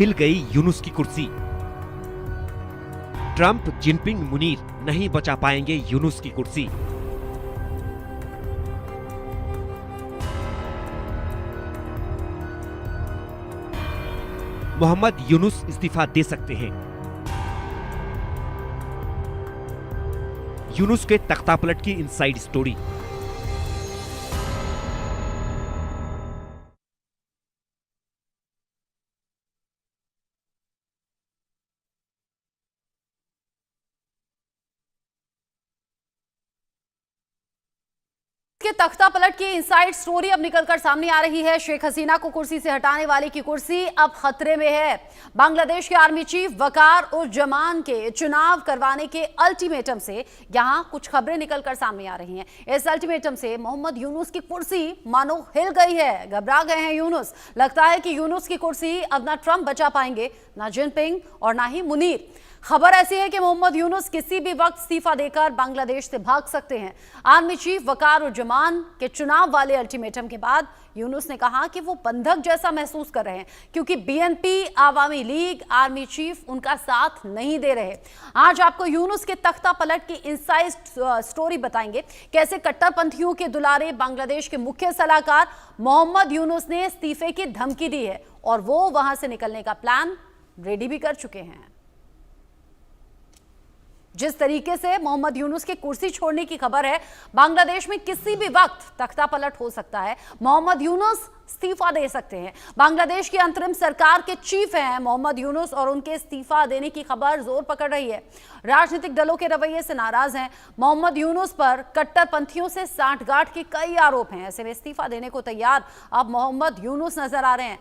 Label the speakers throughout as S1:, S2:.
S1: हिल गई यूनुस की कुर्सी। ट्रंप, जिनपिंग, मुनीर नहीं बचा पाएंगे यूनुस की कुर्सी। मोहम्मद यूनुस इस्तीफा दे सकते हैं। यूनुस के तख्तापलट की इनसाइड स्टोरी।
S2: के तख्ता पलट की इनसाइड स्टोरी अब निकलकर सामने आ रही है। शेख हसीना को कुर्सी से हटाने वाले की कुर्सी अब खतरे में है। बांग्लादेश के आर्मी चीफ वकार उर जमान के चुनाव करवाने के अल्टीमेटम से यहां कुछ खबरें निकलकर सामने आ रही हैं। इस अल्टीमेटम से मोहम्मद यूनुस की कुर्सी मानो हिल गई है। घबरा गए हैं यूनुस। लगता है कि यूनुस की कुर्सी अब ना ट्रंप बचा पाएंगे, ना जिनपिंग और ना ही मुनीर। खबर ऐसी है कि मोहम्मद यूनुस किसी भी वक्त इस्तीफा देकर बांग्लादेश से भाग सकते हैं। आर्मी चीफ वकार उर जमान के चुनाव वाले अल्टीमेटम के बाद यूनुस ने कहा कि वो बंधक जैसा महसूस कर रहे हैं, क्योंकि BNP, Awami league, army chief उनका साथ नहीं दे रहे। आज आपको यूनुस के तख्ता पलट की इनसाइड स्टोरी बताएंगे। कैसे कट्टरपंथियों के दुलारे बांग्लादेश के मुख्य सलाहकार मोहम्मद यूनुस ने इस्तीफे की धमकी दी है और वो वहां से निकलने का प्लान रेडी भी कर चुके हैं। जिस तरीके से मोहम्मद यूनुस की कुर्सी छोड़ने की खबर है, बांग्लादेश में किसी भी वक्त तख्ता पलट हो सकता है। मोहम्मद यूनुस इस्तीफा दे सकते हैं। बांग्लादेश की अंतरिम सरकार के चीफ हैं मोहम्मद यूनुस और उनके इस्तीफा देने की खबर जोर पकड़ रही है। राजनीतिक दलों के रवैये से नाराज हैं। मोहम्मद यूनुस पर कट्टरपंथियों से सांठगांठ के कई आरोप हैं। ऐसे में इस्तीफा देने को तैयार अब मोहम्मद यूनुस नजर आ रहे हैं।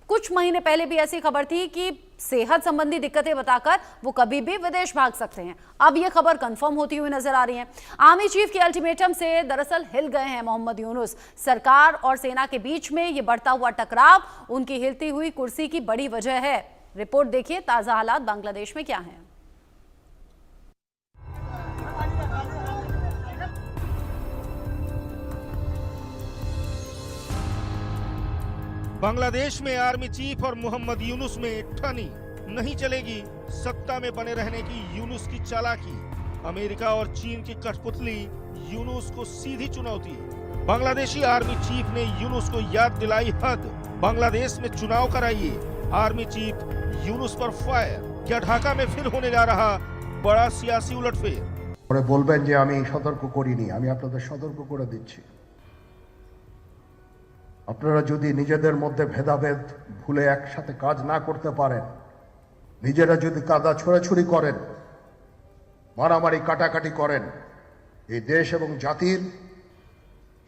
S2: कुछ महीने पहले भी ऐसी खबर थी कि सेहत संबंधी दिक्कतें बताकर वो कभी भी विदेश भाग सकते हैं। अब ये खबर कंफर्म होती हुई नजर आ रही है। आर्मी चीफ के अल्टीमेटम से दरअसल हिल गए हैं मोहम्मद यूनुस। सरकार और सेना के बीच में ये बढ़ता हुआ टकराव उनकी हिलती हुई कुर्सी की बड़ी वजह है। रिपोर्ट देखिए, ताजा हालात बांग्लादेश में क्या है।
S3: बांग्लादेश में आर्मी चीफ और मोहम्मद यूनुस में ठनी नहीं चलेगी। सत्ता में बने रहने की यूनुस की चालाकी। अमेरिका और चीन की कठपुतली यूनुस को सीधी चुनौती। बांग्लादेशी आर्मी चीफ ने यूनुस को याद दिलाई हद। बांग्लादेश में चुनाव कराइए। आर्मी चीफ यूनुस पर फायर। क्या ढाका में फिर होने जा रहा बड़ा सियासी उलटफेर?
S4: बोलबेन जे आमी सतर्क करिनी, आमी आपनादेर सतर्क करे दिচ্ছি। আপনারা যদি নিজেদের মধ্যে ভেদাভেদ ভুলে একসাথে কাজ না করতে পারেন, নিজেরা যদি কাদা ছোড়াছুড়ি করেন, মারামারি কাটাকাটি করেন, এই দেশ এবং জাতির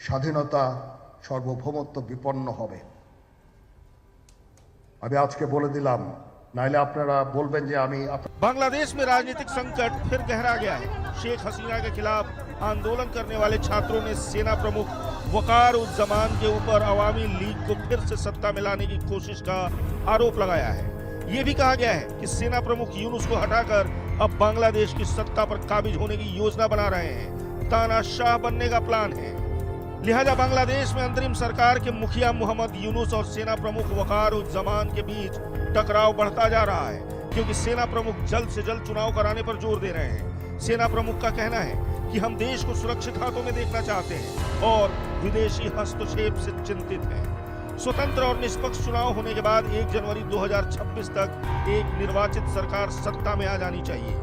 S4: স্বাধীনতা সার্বভৌমত্ব বিপন্ন হবে। আমি আজকে বলে দিলাম, নাইলে আপনারা বলবেন যে আমি।
S3: बांग्लादेश में राजनीतिक संकट फिर गहरा गया है। शेख हसीना के खिलाफ आंदोलन करने वाले छात्रों ने सेना प्रमुख वकार उर जमान के ऊपर अवामी लीग को फिर से सत्ता में लाने की कोशिश का आरोप लगाया है। ये भी कहा गया है कि सेना प्रमुख यूनुस को हटाकर अब बांग्लादेश की सत्ता पर काबिज होने की योजना बना रहे हैं। तानाशाह बनने का प्लान है। लिहाजा बांग्लादेश में अंतरिम सरकार के मुखिया मोहम्मद यूनुस और सेना प्रमुख वकार उर जमान के बीच टकराव बढ़ता जा रहा है, क्योंकि सेना प्रमुख जल्द से जल्द चुनाव कराने पर जोर दे रहे हैं। सेना प्रमुख का कहना है कि हम देश को सुरक्षित हाथों में देखना चाहते हैं और विदेशी हस्तक्षेप से चिंतित हैं। स्वतंत्र और निष्पक्ष चुनाव होने के बाद 1 जनवरी 2026 तक एक निर्वाचित सरकार सत्ता में आ जानी चाहिए,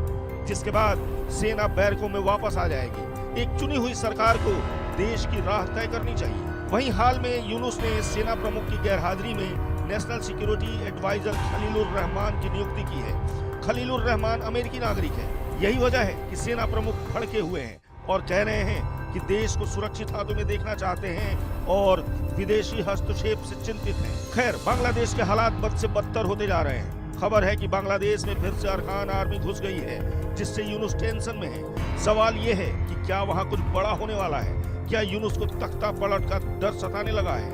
S3: जिसके बाद सेना बैरकों में वापस आ जाएगी। एक चुनी हुई सरकार को देश की राह तय करनी चाहिए। वहीं हाल में यूनुस ने सेना प्रमुख की गैरहाजिरी में national security advisor Khalilur Rahman की नियुक्ति की है। खलीलुर रहमान अमेरिकी नागरिक है। यही वजह है कि सेना प्रमुख भड़के हुए हैं और कह रहे हैं कि देश को सुरक्षित हाथों में देखना चाहते हैं और विदेशी हस्तक्षेप से चिंतित हैं। खैर, बांग्लादेश के हालात बद से बदतर होते जा रहे हैं। खबर है कि बांग्लादेश में फिर से अरकान आर्मी घुस गई है, जिससे यूनुस टेंशन में है। सवाल ये है कि क्या वहाँ कुछ बड़ा होने वाला है? क्या यूनुस को तख्ता पलट का डर सताने लगा है?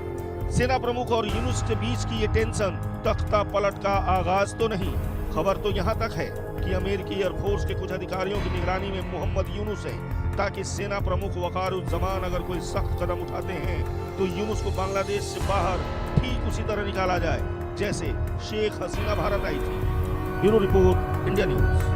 S3: सेना प्रमुख और यूनुस के बीच की ये टेंशन तख्ता पलट का आगाज तो नहीं। खबर तो यहाँ तक है कि अमेरिकी एयरफोर्स के कुछ अधिकारियों की निगरानी में मोहम्मद यूनुस है, ताकि सेना प्रमुख वकार उर जमान अगर कोई सख्त कदम उठाते हैं तो यूनुस को बांग्लादेश से बाहर ठीक उसी तरह निकाला जाए। जैसे शेख हसीना भारत आई थी। Bureau report, India news.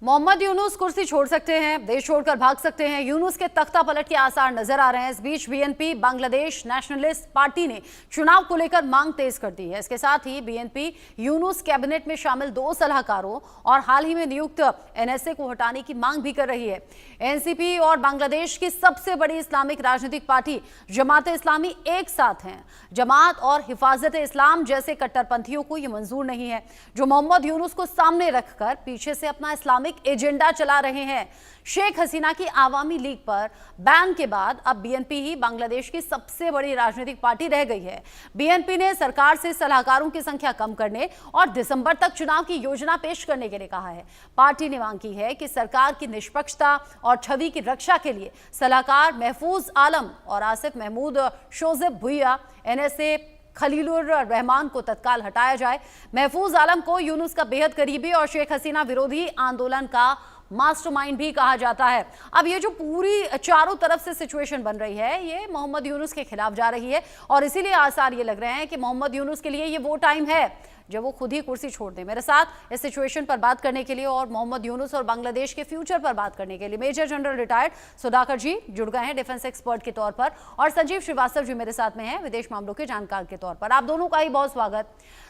S2: Mohammad Yunus कुर्सी छोड़ सकते हैं, देश छोड़कर भाग सकते हैं। यूनुस के तख्ता पलट के आसार नजर आ रहे हैं। इस बीच बीएनपी बांग्लादेश नेशनलिस्ट पार्टी ने चुनाव को लेकर मांग तेज कर दी है। इसके साथ ही बीएनपी यूनुस कैबिनेट में शामिल 2 सलाहकारों और हाल ही में नियुक्त एनएसए को हटाने की मांग भी कर रही है। एनसीपी और बांग्लादेश की सबसे बड़ी इस्लामिक राजनीतिक पार्टी जमात इस्लामी एक साथ हैं। जमात और हिफाजत इस्लाम जैसे कट्टरपंथियों को यह मंजूर नहीं है, जो मोहम्मद यूनुस को सामने रखकर पीछे से अपना इस्लामिक एजेंडा चला रहे हैं। शेख हसीना की आवामी लीग पर बैन के बाद अब बीएनपी ही बांग्लादेश की सबसे बड़ी राजनीतिक पार्टी रह गई है। बीएनपी ने सरकार से सलाहकारों की संख्या कम करने और दिसंबर तक चुनाव की योजना पेश करने के लिए कहा है। पार्टी ने मांग की है कि सरकार की निष्पक्षता और छवि की रक्षा के लिए सलाहकार महफूज आलम और आसिफ महमूद शोजेब भुइया एनएसए खलीलुर रहमान को तत्काल हटाया जाए। महफूज आलम को यूनुस का बेहद करीबी और शेख हसीना विरोधी आंदोलन का मास्टरमाइंड भी कहा जाता है। अब ये जो पूरी चारों तरफ से सिचुएशन बन रही है, ये मोहम्मद यूनुस के खिलाफ जा रही है और इसीलिए आसार ये लग रहे हैं कि मोहम्मद यूनुस के लिए ये वो टाइम है जब वो खुद ही कुर्सी छोड़ दें। मेरे साथ इस सिचुएशन पर बात करने के लिए और मोहम्मद यूनुस और बांग्लादेश के फ्यूचर पर बात करने के लिए मेजर जनरल रिटायर्ड सुधाकर जी जुड़ गए हैं डिफेंस एक्सपर्ट के तौर पर, और संजीव श्रीवास्तव जी मेरे साथ में हैं विदेश मामलों के जानकार के तौर पर। आप दोनों का ही बहुत स्वागत।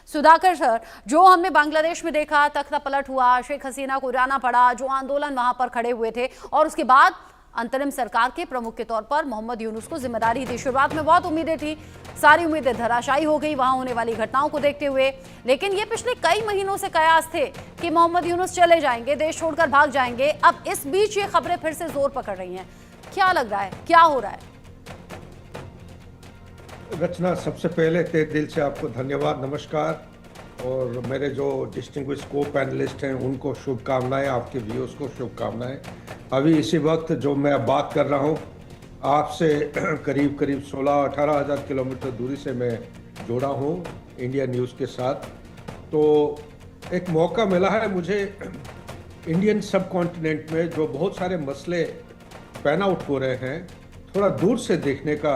S2: सुधाकर सर, जो हमने बांग्लादेश में देखा, तख्ता पलट हुआ, शेख हसीना को जाना पड़ा, जो आंदोलन वहां पर खड़े हुए थे, और उसके बाद अंतरिम सरकार के प्रमुख के तौर पर मोहम्मद यूनुस को जिम्मेदारी दी। शुरुआत में बहुत उम्मीदें थी, सारी उम्मीदें धराशायी हो गई वहां होने वाली घटनाओं को देखते हुए। लेकिन ये पिछले कई महीनों से कयास थे कि मोहम्मद यूनुस चले जाएंगे, देश छोड़कर भाग जाएंगे। अब इस बीच ये खबरें फिर से जोर पकड़ रही हैं। क्या लग रहा है, क्या हो रहा है?
S5: रचना, सबसे पहले तहे दिल से आपको धन्यवाद, नमस्कार, और मेरे जो डिस्टिंग्विश को पैनलिस्ट हैं उनको शुभकामनाएं, आपके व्यूअर्स को शुभकामनाएं। अभी इसी वक्त जो मैं बात कर रहा हूं, आपसे करीब 16-18 हज़ार किलोमीटर दूरी से मैं जुड़ा हूं इंडिया न्यूज़ के साथ। तो एक मौका मिला है मुझे इंडियन सब कॉन्टिनेंट में जो बहुत सारे मसले पैन आउट हो रहे हैं, थोड़ा दूर से देखने का